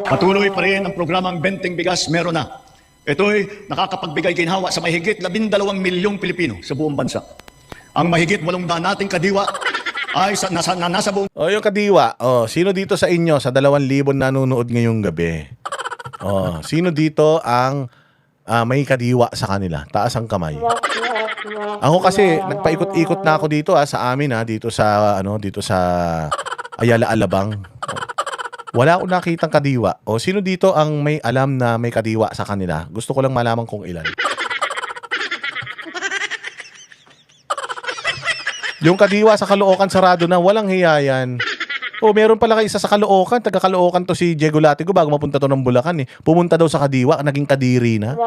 Patuloy pa rin ang programang Benteng Bigas Meron Na. Ito'y nakakapagbigay ginhawa sa mahigit 12 milyong Pilipino sa buong bansa. Ang mahigit 800 nating kadiwa ay nasa buong... O, yung kadiwa, sino dito sa inyo, sa 2,000 nanonood ngayong gabi? Sino dito ang may kadiwa sa kanila? Taas ang kamay. Ako kasi, nagpaikot-ikot na ako dito sa amin, dito sa Ayala Alabang. Wala akong nakitang kadiwa. Sino dito ang may alam na may kadiwa sa kanila? Gusto ko lang malaman kung ilan. Yung kadiwa sa Caloocan sarado na, walang hiya yan. Meron pala kayo isa sa Caloocan. Taga Caloocan to si Diego Latigo bago mapunta to ng Bulacan Pumunta daw sa kadiwa, naging kadiri na.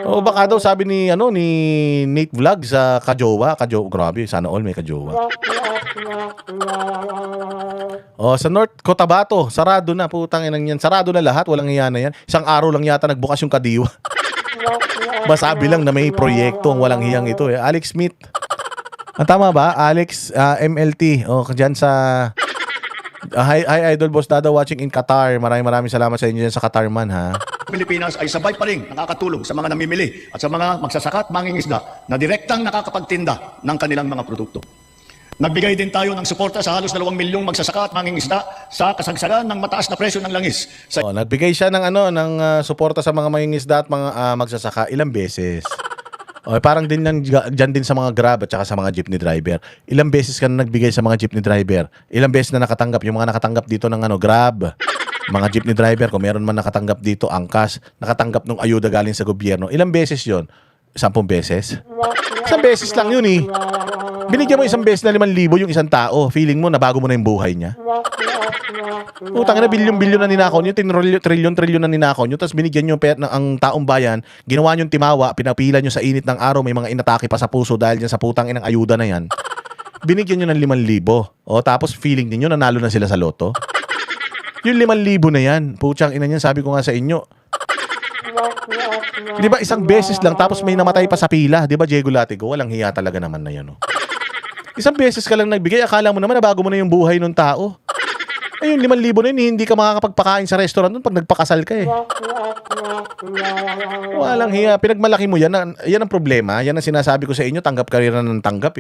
Baka daw sabi ni Nate Vlog sa kajowa. Grabe, sana all may kajowa. Sa North Cotabato, sarado na, putang inang yan. Sarado na lahat, walang hiya na yan. Isang araw lang yata nagbukas yung kadiwa. Masabi lang na may proyekto ang walang hiyang ito Alex Smith. Tama ba? Alex MLT. Dyan sa Hi Idol Boss Dada watching in Qatar. Maraming salamat sa inyo dyan sa Qatar man Pilipinas ay sabay pa rin nakakatulong sa mga namimili at sa mga magsasaka at mangingisda na direktang nakakapagtinda ng kanilang mga produkto. Nagbigay din tayo ng suporta sa halos 2 milyong magsasaka at mangingisda sa kasagsagan ng mataas na presyo ng langis. Nagbigay siya ng suporta sa mga mangingisda at mga magsasaka ilang beses. Parang din dyan din sa mga Grab at saka sa mga jeepney driver. Ilang beses ka na nagbigay sa mga jeepney driver? Ilang beses na nakatanggap? Yung mga nakatanggap dito ng Grab, mga jeepney driver, kung meron man nakatanggap dito, angkas, nakatanggap ng ayuda galing sa gobyerno. Ilang beses yon? 10 beses? 1 beses lang yun Binigyan mo 1 beses na 5,000 yung isang tao. Feeling mo, nabago mo na yung buhay niya. Utang na bilyon-bilyon na ninakaw nyo, trilyon-trilyon na ninakaw nyo, tapos binigyan nyo ang taong bayan, ginawa nyo timawa, pinapila nyo sa init ng araw, may mga inatake pa sa puso dahil dyan sa putang inang ayuda na yan. Binigyan nyo ng 5,000. Tapos feeling niyo nanalo na sila sa loto. Yung 5,000 na yan, putsang ina niyan, sabi ko nga sa inyo. Di ba 1 beses lang tapos may namatay pa sa pila? Di ba Diego Latigo? Walang hiya talaga naman na yan 1 beses ka lang nagbigay, akala mo naman nabago mo na yung buhay ng tao. Ayun, 5,000 na yun, hindi ka makakapagpakain sa restaurant nun pag nagpakasal ka Walang hiya, pinagmalaki mo yan. Yan ang problema, yan ang sinasabi ko sa inyo, tanggap ka rin ng tanggap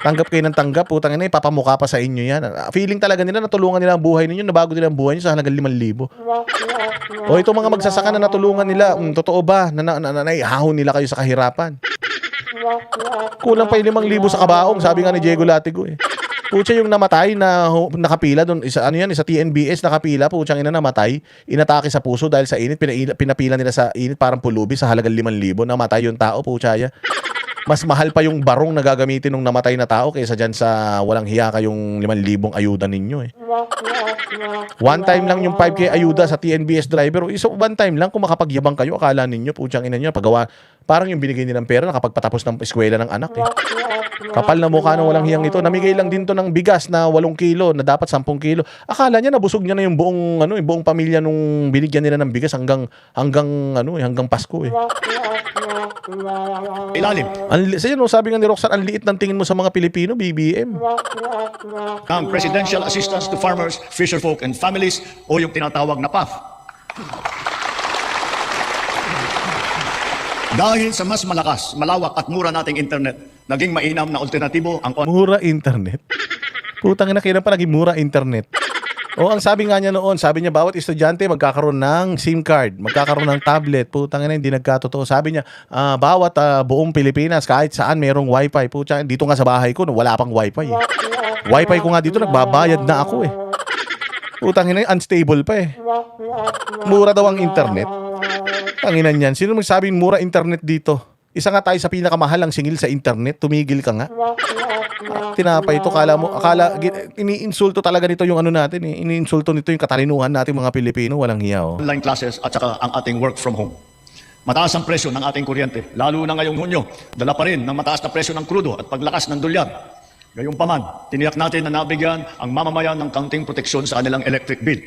Tanggap kayo ng tanggap, putang ina, ipapamukha pa sa inyo yan. Feeling talaga nila natulungan nila ang buhay ninyo, nabago nila ang buhay nyo sa halagang 5,000. Itong mga magsasaka na natulungan nila, totoo ba na naihahon nila kayo sa kahirapan? Kulang pa yung 5,000 sa kabaong, sabi nga ni Diego Latigo Pucha yung namatay na nakapila doon, sa TNBS nakapila, puchang ina namatay, inatake sa puso dahil sa init, pinapila nila sa init parang pulubi sa halagang 5,000, namatay yung tao, puchaya. Mas mahal pa yung barong na gagamitin ng namatay na tao kaysa dyan sa walang hiya kayong 5,000 ayuda ninyo One time lang yung 5K ayuda sa TNBS driver. One time lang, kung makapagyabang kayo, akala ninyo, puchang ina nyo, pagawa, parang yung binigay nilang pera nakapagpatapos ng eskwela ng anak Kapal na mukha ng walang hiyang ito. Namigay lang din to ng bigas na 8 kilo, na dapat 10 kilo. Akala niya nabusog niya na yung buong pamilya nung binigyan nila ng bigas hanggang Pasko Ilalim. Sabi nga ni Roxanne, ang liit ng tingin mo sa mga Pilipino, BBM. Ang Presidential Assistance to Farmers, Fisherfolk and Families o yung tinatawag na PAF. Dahil sa mas malakas, malawak at mura nating internet, naging mainam na alternatibo ang mura internet? Putang ina, kailan pa naging mura internet? Ang sabi nga niya noon, sabi niya bawat estudyante magkakaroon ng SIM card, magkakaroon ng tablet. Putang ina, hindi nagkatotoo. Sabi niya, bawat buong Pilipinas, kahit saan merong wifi. Putang, dito nga sa bahay ko, wala pang wifi Wifi ko nga dito, nagbabayad na ako Putang ina, unstable pa Mura daw ang internet. Tanginan yan. Sino magsabing mura internet dito? Isa nga tayo sa pinakamahalang singil sa internet. Tumigil ka nga. Tinapay ito. Iniinsulto talaga nito yung natin. Iniinsulto nito yung katalinuhan natin mga Pilipino. Walang hiya. Online classes at saka ang ating work from home. Mataas ang presyo ng ating kuryente. Lalo na ngayong Hunyo. Dala pa rin ng mataas na presyo ng krudo at paglakas ng dolyar. Gayunpaman, tiniyak natin na nabigyan ang mamamayan ng kaunting proteksyon sa kanilang electric bill.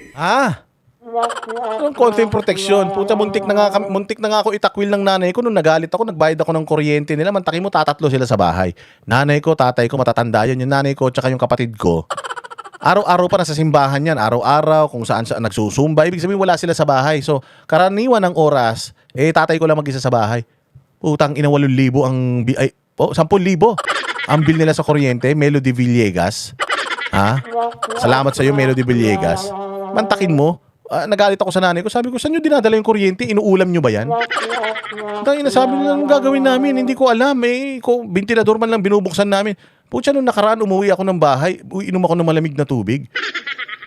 Anong konting proteksyon? Puta, muntik na nga ako itakwil ng nanay ko nung nagalit ako, nagbayad ako ng kuryente nila. Mantaki mo, tatatlo sila sa bahay. Nanay ko, tatay ko, matatanda yan. Yung nanay ko, tsaka yung kapatid ko. Araw-araw pa nasa simbahan yan. Araw-araw, kung saan saan nagsusumba. Ibig sabihin, wala sila sa bahay. So, karaniwan ng oras, tatay ko lang mag-isa sa bahay. Putang ina, 8,000 ang... 10,000 ang bill nila sa kuryente. Melody Villegas. Ha? Salamat sa iyo, Melody Villegas. Mantakin mo. Nagalit ako sa nanay ko. Sabi ko, saan nyo dinadala yung kuryente? Inuulam nyo ba yan? Tangina, sabi nila, anong gagawin namin? Hindi ko alam eh. Ventilador man lang binubuksan namin. Pucha, nung nakaraan, umuwi ako ng bahay. Inom ako ng malamig na tubig.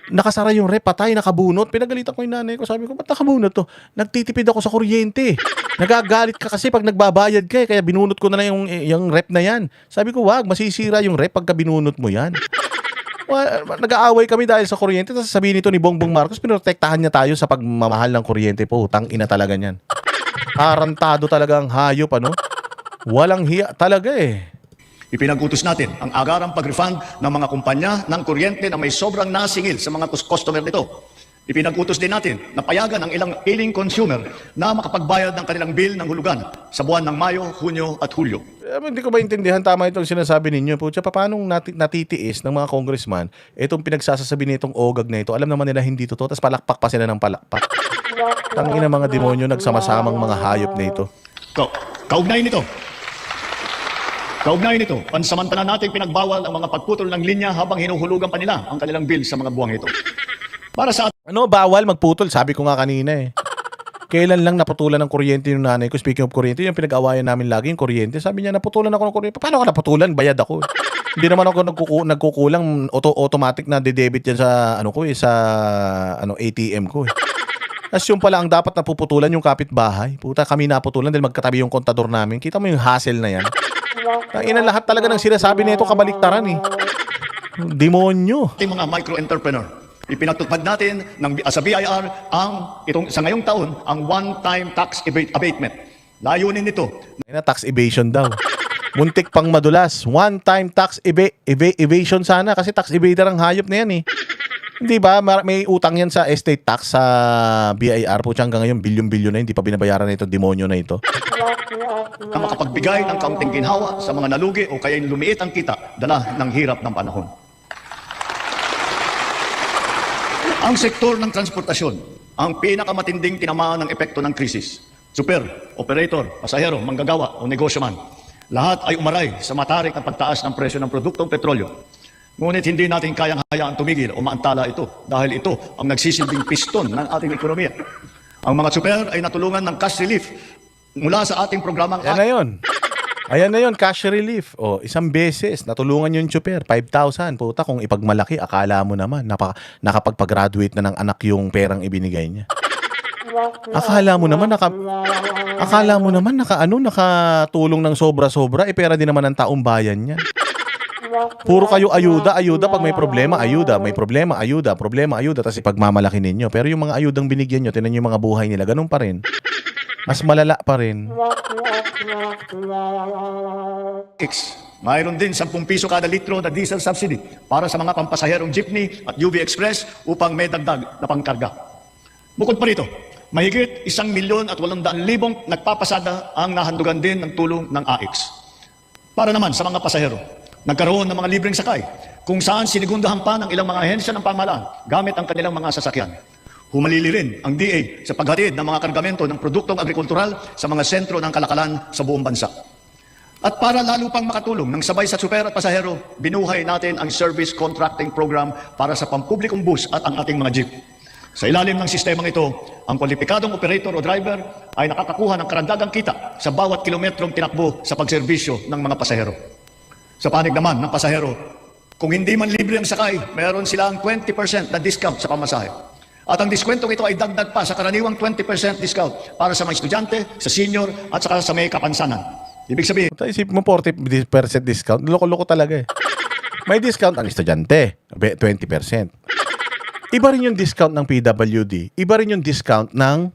Nakasara yung rep, patay, nakabunot. Pinagalitan ko yung nanay ko. Sabi ko, ba't nakabunot to? Nagtitipid ako sa kuryente. Nagagalit ka kasi pag nagbabayad ka eh. Kaya binunot ko na lang yung rep na yan. Sabi ko, wag, masisira yung rep pagka binunot mo yan. Nag-aaway kami dahil sa kuryente. Tapos sabihin nito ni Bongbong Marcos, pinotektahan niya tayo sa pagmamahal ng kuryente po. Tang ina talaga niyan. Tarantado talaga ang hayop, ano? Walang hiya talaga eh. Ipinag-utos natin ang agarang pag-refund ng mga kumpanya ng kuryente na may sobrang nasingil sa mga customer nito. Ipinag-utos din natin na payagan ang ilang iling consumer na makapagbayad ng kanilang bill ng hulugan sa buwan ng Mayo, Hunyo at Hulyo. Hindi ko maintindihan tama itong sinasabi ninyo. Pucha, paano natitiis ng mga congressman itong pinagsasasabi nitong ogag na ito? Alam naman nila hindi totoo, tapos palakpak pa sila ng palakpak. Tangina mga demonyo, nagsamasamang mga hayop na ito. Kaugnay nito, pansamantala nating pinagbawal ang mga pagputol ng linya habang hinuhulugan pa nila ang kanilang bill sa mga buwang ito. Para sa Ano, bawal magputol? Sabi ko nga kanina eh. Kailan lang naputulan ng kuryente yung nanay ko? Speaking of kuryente, yung pinag-awayan namin lagi yung kuryente. Sabi niya, naputulan ako ng kuryente. Paano ka naputulan? Bayad ako. Hindi naman ako nagkukulang. Automatic na de-debit yan sa sa ATM ko eh. As yung pala ang dapat napuputulan yung kapitbahay. Puta, kami naputulan dahil magkatabi yung kontador namin. Kita mo yung hassle na yan. Ina lahat talaga ng sinasabi nito kabaliktaran eh. Demonyo. ating mga micro-entrepreneur, ipinatupad natin sa BIR sa ngayong taon ang one-time tax abatement. Layunin nito Tax evasion daw. Muntik pang madulas. One-time tax evasion sana kasi tax evader ang hayop na yan eh. Hindi ba? May utang yan sa estate tax sa BIR po hanggang ngayon bilyon-bilyon na hindi pa binabayaran na ito demonyo na ito. na makapagbigay ng kaunting ginhawa sa mga nalugi o kaya lumiit ang kita dala ng hirap ng panahon. Ang sektor ng transportasyon ang pinakamatinding tinamaan ng epekto ng krisis. Super, operator, pasahero, manggagawa o negosyo man. Lahat ay umaray sa matarik na pagtaas ng presyo ng produktong petrolyo. Ngunit hindi natin kayang hayaan tumigil o maantala ito dahil ito ang nagsisilbing piston ng ating ekonomiya. Ang mga super ay natulungan ng cash relief mula sa ating programang Ayan na yun. Ayan na yun, cash relief. O, isang beses, natulungan yung super, 5,000. Puta, kung ipagmalaki, akala mo naman, nakapagpag-graduate na ng anak yung perang ibinigay niya. Akala mo naman, nakatulong ng sobra-sobra, pera din naman ng taong bayan niya. Puro kayo ayuda, pag may problema, ayuda, tapos ipagmamalaki ninyo. Pero yung mga ayudang binigyan nyo, tinan yung mga buhay nila, ganun pa rin. Mas malala pa rin. Mayroon din 10 piso kada litro na diesel subsidy para sa mga pampasaherong jeepney at UV Express upang may dagdag na pangkarga. Bukod pa rito, mahigit 1,800,000 nagpapasada ang nahandugan din ng tulong ng AIX. Para naman sa mga pasahero, nagkaroon ng mga libreng sakay kung saan sinigundahan pa ng ilang mga ahensya ng pamahalaan gamit ang kanilang mga sasakyan. Humalili rin ang DA sa paghatid ng mga kargamento ng produktong agrikultural sa mga sentro ng kalakalan sa buong bansa. At para lalo pang makatulong ng sabay sa super at pasahero, binuhay natin ang service contracting program para sa pampublikong bus at ang ating mga jeep. Sa ilalim ng sistemang ito, ang kwalipikadong operator o driver ay nakakakuha ng karagdagang kita sa bawat kilometrong tinakbo sa pagserbisyo ng mga pasahero. Sa panig naman ng pasahero, kung hindi man libre ang sakay, mayroon silang 20% na discount sa pamasahe. At ang diskwentong ito ay dagdag pa sa karaniwang 20% discount para sa mga estudyante, sa senior at saka sa may kapansanan. Ibig sabihin, Isip mo 40% discount, loko-loko talaga eh. May discount ang estudyante, 20%. Iba rin yung discount ng PWD, iba rin yung discount ng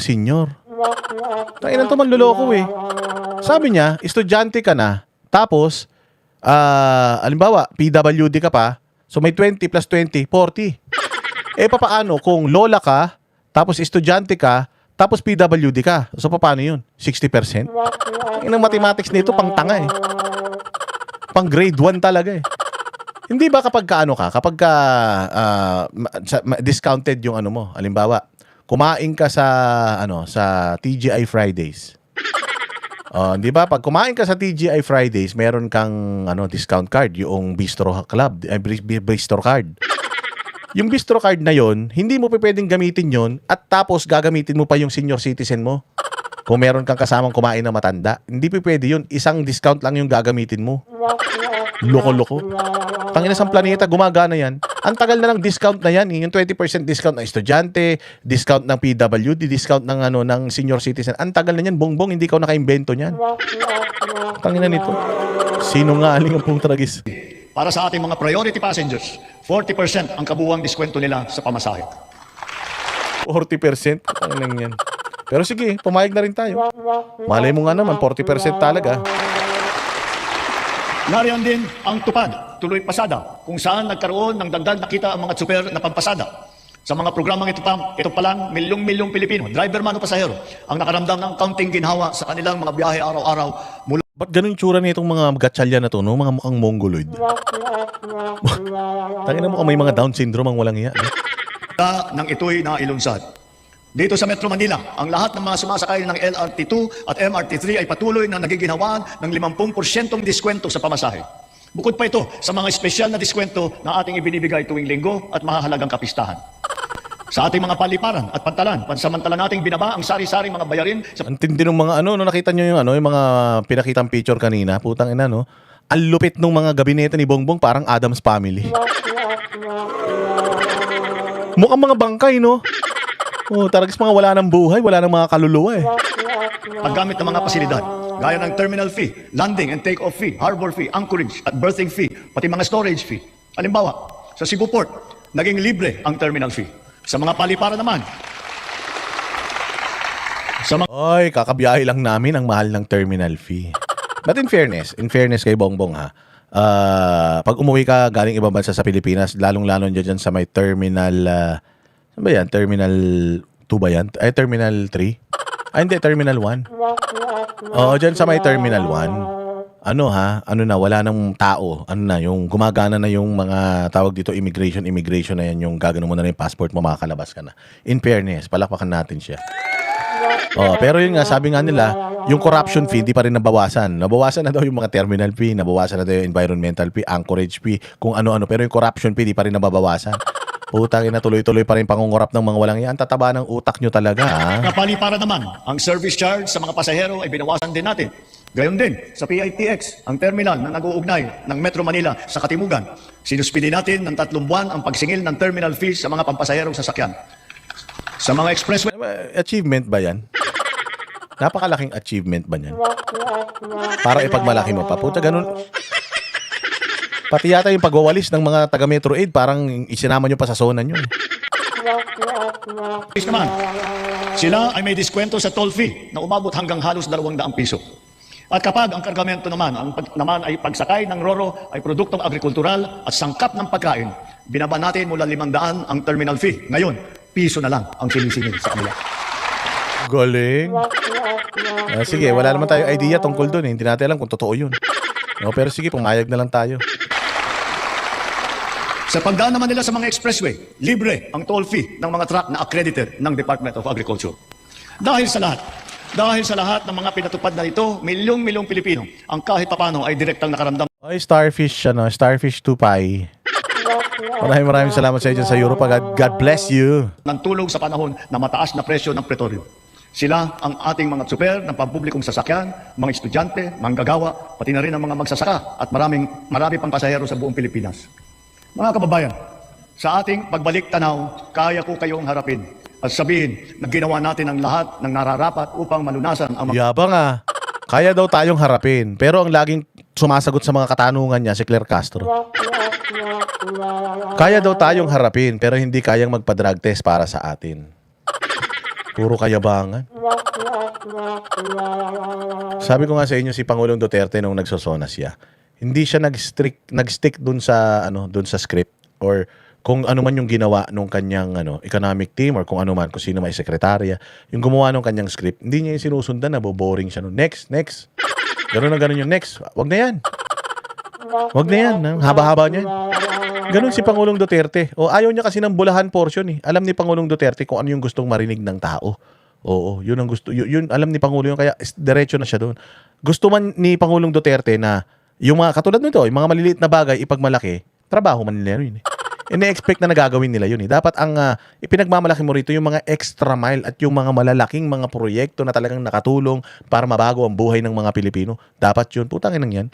senior. Tainan to manloloko eh. Sabi niya, estudyante ka na, tapos, halimbawa, PWD ka pa, so may 20 plus 20, 40. Papaano kung lola ka, tapos estudyante ka, tapos PWD ka? So, paano yun? 60%? Yung mathematics nito, pang tanga eh. Pang grade 1 talaga eh. Hindi ba kapag ka ano ka, kapag ka discounted yung ano mo, halimbawa, kumain ka sa ano sa TGI Fridays. Di ba? Pag kumain ka sa TGI Fridays, meron kang ano discount card, yung Bistro Club, Bistro card. Yung Bistro card na yon, hindi mo pa pwedeng gamitin yon at tapos gagamitin mo pa yung senior citizen mo. Kung meron kang kasamang kumain na matanda, hindi pa pwede yun. Isang discount lang yung gagamitin mo. Loko-loko. Tangina sa planeta, gumagana yan. Ang tagal na ng discount na yan. Yung 20% discount ng estudyante, discount ng PWD, discount ng ano ng senior citizen. Ang tagal na yan, bongbong, hindi ka nakaimbento niyan. Tangina nito. Sinungaling ang pong tragis. Para sa ating mga priority passengers, 40% ang kabuuang diskwento nila sa pamasahe. 40%? Tanginang yan. Pero sige, pumayag na rin tayo. Malay mo nga naman, 40% talaga. Nariyan din ang tupad, tuloy pasada, kung saan nagkaroon ng dagdag na kita ang mga super na pampasada. Sa mga programang ito pa lang, milyong-milyong Pilipino, driver man o pasahero, ang nakaramdam ng kaunting ginhawa sa kanilang mga biyahe araw-araw mula Ba't ganun tsura nitong mga gatsalya na to, no? Mga mukhang mongoloid. Tangina mo may mga Down syndrome ang walang iya. No? nang ito'y nailunsad. Dito sa Metro Manila, ang lahat ng mga sumasakay ng LRT2 at MRT3 ay patuloy na nagiginhawaan ng 50% diskwento sa pamasahe. Bukod pa ito sa mga espesyal na diskwento na ating ibinibigay tuwing linggo at mahahalagang kapistahan. Sa ating mga paliparan at pantalan, pansamantala nating binaba ang sari-saring mga bayarin sa Ang tindi ng mga ano, no, nakita nyo yung ano, yung mga pinakitang picture kanina, putang ina, no? Ang lupit ng mga gabinete ni Bongbong, parang Adam's Family. Mukhang mga bangkay, no? Oh, talagang mga wala ng buhay, wala ng mga kaluluwa eh. paggamit ng mga pasilidad, gaya ng terminal fee, landing and take-off fee, harbor fee, anchorage at berthing fee, pati mga storage fee. Halimbawa, sa Cebu Port, naging libre ang terminal fee. Sa mga paliparan naman, Oy, kakabiyahe lang namin ang mahal ng terminal fee. But in fairness kay Bongbong ha, pag umuwi ka galing ibang bansa sa Pilipinas, lalong-lalo dyan sa may terminal, saan ba yan? Terminal 2 ba yan? Ay, terminal 3? Ay, hindi, terminal 1. Oo, dyan sa may terminal 1. Ano ha? Ano na, wala nang tao. Ano na, yung gumagana na yung mga tawag dito, immigration na yan, yung gagano mo na yung passport mo, makakalabas ka na. In fairness, palakpakan natin siya. Oh, pero yun nga, sabi nga nila, yung corruption fee hindi pa rin nabawasan. Nabawasan na daw yung mga terminal fee, nabawasan na daw yung environmental fee, anchorage fee, kung ano-ano. Pero yung corruption fee hindi pa rin nababawasan. Putang ina, tuloy-tuloy pa rin pangungurap ng mga walang yan. Tataba ng utak nyo talaga, ha? na paliparan naman, ang service charge sa mga pasahero ay binawasan din natin. Gayon din, sa PITX, ang terminal na nag-uugnay ng Metro Manila sa Katimugan, sinuspindi natin ng 3 buwan ang pagsingil ng terminal fees sa mga pampasaherong sasakyan. Sa mga expressway, Achievement ba yan? Napakalaking achievement ba yan? Para ipagmalaki mo pa. Puta, ganun. Pati yata yung pagwawalis ng mga taga Metro Aid, parang isinama nyo pa sa zona nyo. naman, sila ay may diskwento sa toll fee na umabot hanggang halos 200 piso. At kapag ang kargamento naman, naman ay pagsakay ng roro ay produktong agrikultural at sangkap ng pagkain, binaba natin mula 500 ang terminal fee. Ngayon, piso na lang ang sinisingil sa kanila. Galing. Sige, wala naman tayong idea tungkol doon. Hindi natin alam kung totoo yun. No, pero sige, pumayag na lang tayo. Sa pagdaan naman nila sa mga expressway, libre ang toll fee ng mga truck na accredited ng Department of Agriculture. Dahil sa lahat ng mga pinatupad na ito, milyong-milyong Pilipino ang kahit papano ay direktang nakaramdam Ay, Starfish 2Pi. Maraming salamat sa inyo sa Europa. God bless you. ng tulong sa panahon na mataas na presyo ng petrolyo. Sila ang ating mga tsuper ng pampublikong sasakyan, mga estudyante, manggagawa, pati na rin ang mga magsasaka at marami pang pasahero sa buong Pilipinas. Mga kababayan, sa ating pagbalik tanaw, kaya ko kayong harapin at sabihin na ginawa natin ang lahat ng nararapat upang malunasan ang mga Yabang ah. Kaya daw tayong harapin. Pero ang laging sumasagot sa mga katanungan niya, si Claire Castro. Kaya daw tayong harapin, pero hindi kayang magpa-drug test para sa atin. Puro kayabangan. Sabi ko nga sa inyo, si Pangulong Duterte nung nagsosona siya, hindi siya nag-stick dun sa script or kung ano man yung ginawa nung kanyang economic team or kung ano man, kung sino may sekretarya, yung gumawa nung kanyang script, hindi niya yung sinusundan, boring siya. Next. Ganun yung next. Wag na yan. Wag na yan. Ang haba-haba niyan. Ganun si Pangulong Duterte. O ayaw niya kasi ng bulahan portion eh. Alam ni Pangulong Duterte kung ano yung gustong marinig ng tao. Oo, yun ang gusto. Yun alam ni Pangulo yun, kaya diretso na siya doon. Gusto man ni Pangulong Duterte na yung mga katulad nito, yung mga maliliit na bagay ipagmalaki, trabaho man nila yun eh. Ine-expect na nagagawin nila yun eh. Dapat ang ipinagmamalaki mo rito yung mga extra mile at yung mga malalaking mga proyekto na talagang nakatulong para mabago ang buhay ng mga Pilipino. Dapat yun. Putangin ng yan.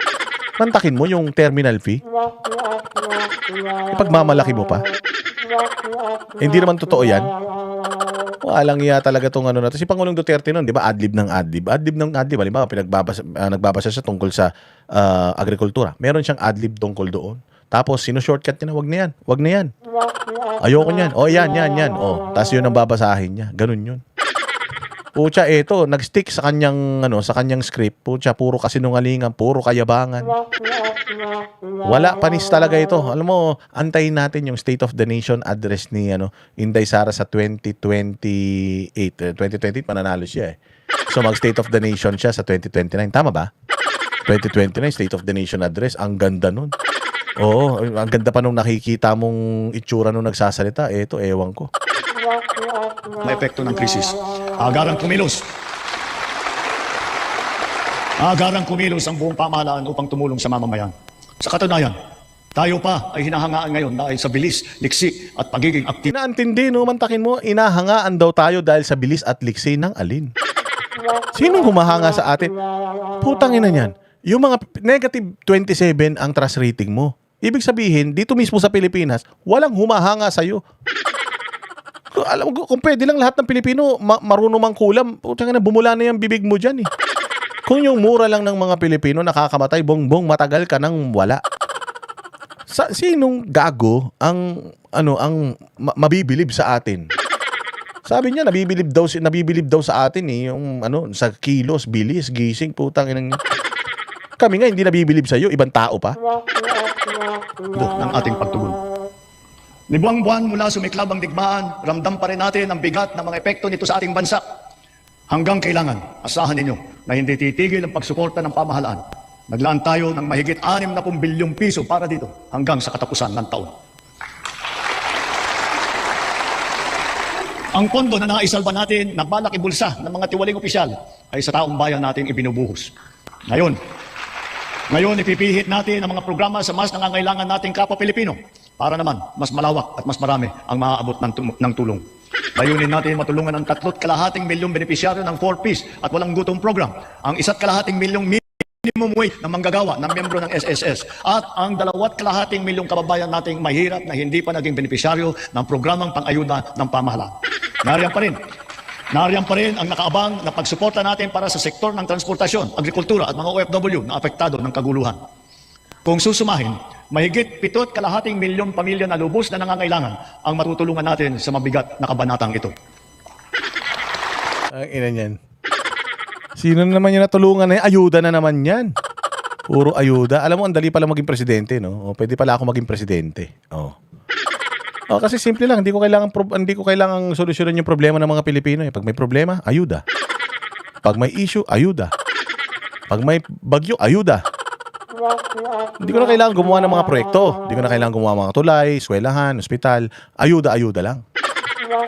Mantakin mo yung terminal fee. Ipagmamalaki mo pa. Hindi naman totoo yan. Walang iya talaga tong ano na to. Si Pangulong Duterte noon, 'di ba? Adlib ng adlib. Adlib ng adlib, halimbawa nagbabasa siya tungkol sa agrikultura. Meron siyang adlib tungkol doon. Tapos sino-shortcut niya na wag na yan. Wag na yan. Ayoko niyan. Oh, yan. Oh, tapos 'yun ang babasahin niya. Ganun 'yun. Pucha, eto, nag-stick sa kanyang sa kanyang script. Pucha, puro kasinungalingan, puro kayabangan. Wala panis talaga ito. Alam mo, antayin natin yung State of the Nation address ni Inday Sara sa 2028. 2028 mananalo siya eh. So mag-State of the Nation siya sa 2029. Tama ba? 2029 State of the Nation address. Ang ganda nun. Oo, ang ganda pa nung nakikita mong itsura nung nagsasalita. Eto, ewan ko. May epekto ng krisis. Agarang kumilos ang buong pamahalaan upang tumulong sa mamamayan. Sa katunayan, tayo pa ay hinahangaan ngayon dahil sa bilis, liksi at pagiging aktibo. Inaantindi, no? Mantakin mo, inahangaan daw tayo dahil sa bilis at liksi ng alin. Sinong humahanga sa atin? Putang ina niyan. Yung mga negative 27 ang trust rating mo. Ibig sabihin, dito mismo sa Pilipinas, walang humahanga sa'yo. Alam mo, kung pwede lang lahat ng Pilipino marunong mangkulam, putang ina, bumula na yung bibig mo dyan eh. Kung yung mura lang ng mga Pilipino nakakamatay, bongbong matagal ka nang wala. Sinong gago ang mabibilib sa atin? Sabi niya nabibilib daw sa atin eh, yung sa kilos, bilis, gising, putang ina. Kami nga hindi nabibilib sa iyo, ibang tao pa. ng ating pagtugon. Libuang-buwan mula sumiklab ang digmaan, ramdam pa rin natin ang bigat ng mga epekto nito sa ating bansa. Hanggang kailangan, asahan ninyo na hindi titigil ang pagsuporta ng pamahalaan. Naglaan tayo ng mahigit 60 bilyong piso para dito hanggang sa katapusan ng taon. Ang pondo na naisalba natin na balak ibulsa ng mga tiwaling opisyal ay sa taong bayan natin ibinubuhos. Ngayon ipipihit natin ang mga programa sa mas nangangailangan nating kapwa Pilipino para naman mas malawak at mas marami ang maaabot ng tulong. Layunin natin matulungan ang 3.2 milyong benepisyaryo ng 4Ps at walang gutom program, ang 1.2 milyong minimum wage na manggagawa ng miyembro ng SSS at ang 2.2 milyong kababayan nating mahirap na hindi pa naging benepisyaryo ng programang pang-ayuda ng pamahalaan. Nariyan pa rin ang nakaabang na pagsuporta natin para sa sektor ng transportasyon, agrikultura at mga OFW na apektado ng kaguluhan. Kung susumahin, mahigit 7.2 milyong pamilya na lubos na nangangailangan ang matutulungan natin sa mabigat na kabanatang ito. Ang ina niyan. Sino naman yung natulungan na yan? Ayuda na naman yan. Puro ayuda. Alam mo, ang dali pala maging presidente, no? O, pwede pala ako maging presidente. Oh, kasi simple lang, hindi ko kailangang solusyonan yung problema ng mga Pilipino eh. Pag may problema, ayuda. Pag may issue, ayuda. Pag may bagyo, ayuda. Hindi ko na kailangan gumawa ng mga proyekto. Hindi ko na kailangan gumawa ng mga tulay, eskwelahan, ospital. Ayuda lang.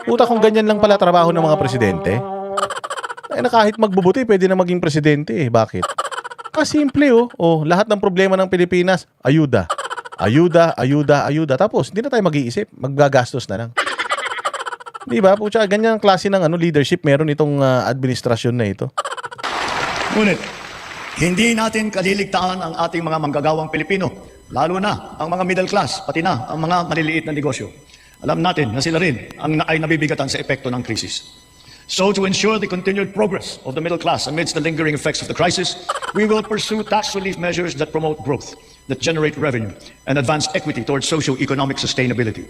Puta, kung ganyan lang pala trabaho ng mga presidente, ay na kahit magbubuti, pwede na maging presidente eh. Bakit? Kasimple lahat ng problema ng Pilipinas, ayuda. Tapos, hindi na tayo mag-iisip. Maggagastos na lang. Di ba? Pucha, ganyan ang klase ng leadership meron itong administrasyon na ito. Ngunit, hindi natin kaliligtaan ang ating mga manggagawang Pilipino, lalo na ang mga middle class, pati na ang mga maliliit na negosyo. Alam natin na sila rin ay nabibigatan sa epekto ng krisis. So to ensure the continued progress of the middle class amidst the lingering effects of the crisis, we will pursue tax relief measures that promote growth, that generate revenue, and advance equity towards socio-economic sustainability.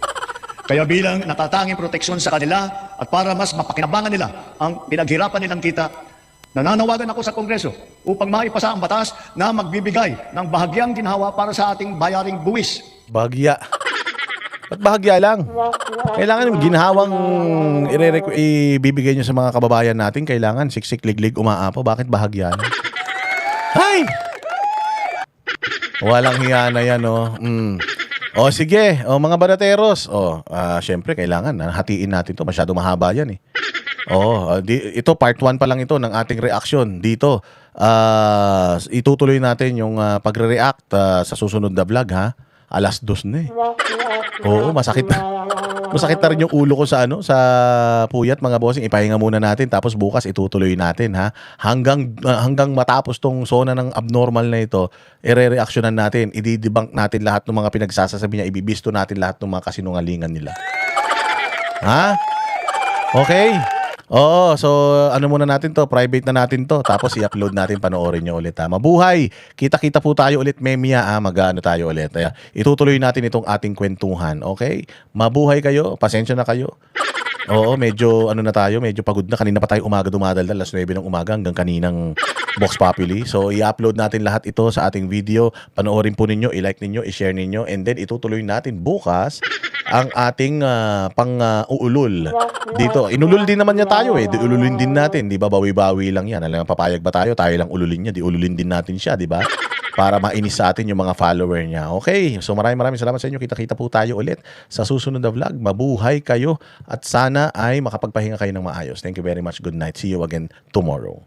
Kaya bilang natatanging proteksyon sa kanila at para mas mapakinabangan nila ang pinaghirapan nilang kita, nananawagan ako sa Kongreso upang maipasa ang batas na magbibigay ng bahagyang ginhawa para sa ating bayaring buwis. Bahagya. At bahagya lang. Kailangan yung ginhawang ibibigay nyo sa mga kababayan natin. Kailangan siksik, liglig, umaapo. Bakit bahagya? Hay! Walang hiya na yan, oh. O sige, o mga banateros. Syempre kailangan hatiin natin 'to. Masyado mahaba 'yan eh. Ito part 1 pa lang ito ng ating reaction dito. Itutuloy natin yung pagre-react sa susunod na vlog ha. 2:00 na eh. Oo, masakit na. Masakit na rin yung ulo ko sa puyat mga bossing. Ipahinga muna natin tapos bukas itutuloy natin ha. Hanggang matapos tong zona ng abnormal na ito, ire-reactionan natin, i-debunk natin lahat ng mga pinagsasasabi niya, ibibisto natin lahat ng mga kasinungalingan nila. Ha? Okay? Oo, so ano muna natin to, private na natin to, tapos i-upload natin, panoorin nyo ulit ha. Mabuhay! Kita-kita po tayo ulit, Memia ha, mag-ano tayo ulit. Itutuloy natin itong ating kwentuhan, okay? Mabuhay kayo, pasensya na kayo. Oo, medyo medyo pagod na. Kanina pa tayo umaga dumadaldal, 9 ng umaga hanggang kaninang Vox Populi. So i-upload natin lahat ito sa ating video. Panoorin po ninyo, i-like ninyo, i-share ninyo, and then itutuloy natin bukas ang ating pang-uulol dito. Inulul din naman niya tayo eh. Ululin din natin, di ba? Bawi-bawi lang yan. Alam, papayag ba tayo? Tayo lang ululin niya. Di ululin din natin siya, di ba? Para mainis sa atin yung mga follower niya. Okay, so maraming salamat sa inyo. Kita-kita po tayo ulit sa susunod na vlog. Mabuhay kayo at sana ay makapagpahinga kayo ng maayos. Thank you very much. Good night. See you again tomorrow.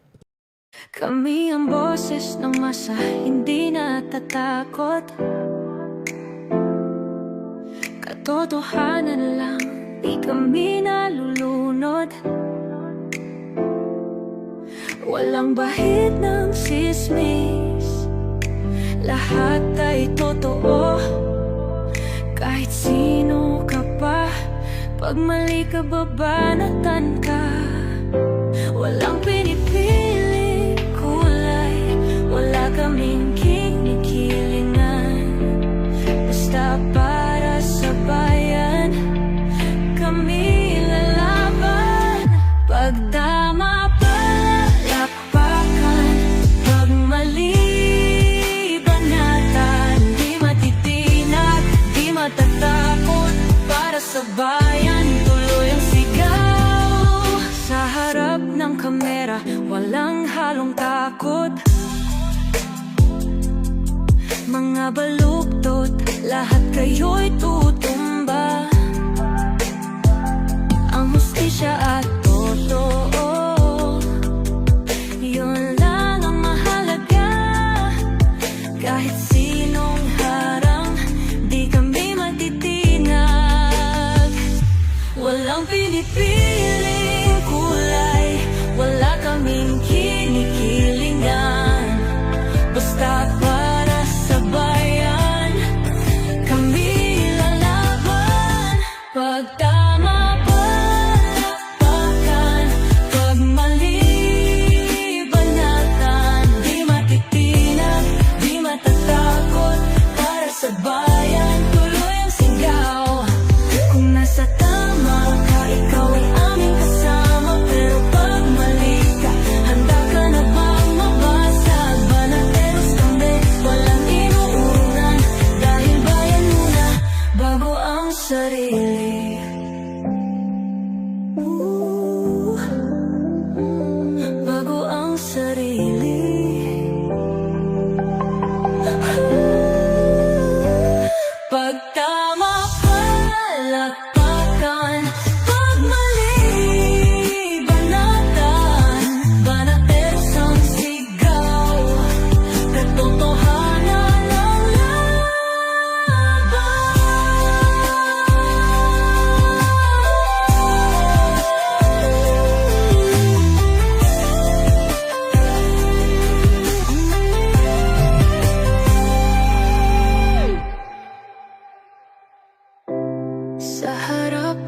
Kami ang boses ng masa, hindi natatakot. Katotohanan lang, di kami nalulunod. Walang bahid ng sismis, lahat ay totoo. Kahit sino ka pa, pag mali ka babanatan ka. Walang pinipiling kulay, wala kaming kinikilingan. Basta para sa bayan, kami lalaban. Pagdama palakpakan, pag mali banatan. Di matitinag, di matatakot, para sa bayan tuloy ang sigaw. Sa harap ng kamera, walang halong takot. Mga baluktot, lahat kayo'y tutumba. Ang hustisya at totoo, yun lang ang mahalaga. Kahit sinong harang, di kami matitinag. Walang pinipiling kulay, wala kaming kinikilingan. Basta para sa bayan, kami lalaban. Pag tama palakpakan, pag mali banatan. Di matitinag, di matatakot, para sa bayan tuloy ang sigaw. Kung nasa tama ka, ikaw ay aming kasama. Pero pag mali ka, handa ka na bang mabasag? Banateros kami, walang inuunan, dahil bayan muna bago ang sarili. Bago ang sarili. Pag tama palakpakan, pag mali banatan. Banateros ang sigaw, katotohanan ang laban. Sa harap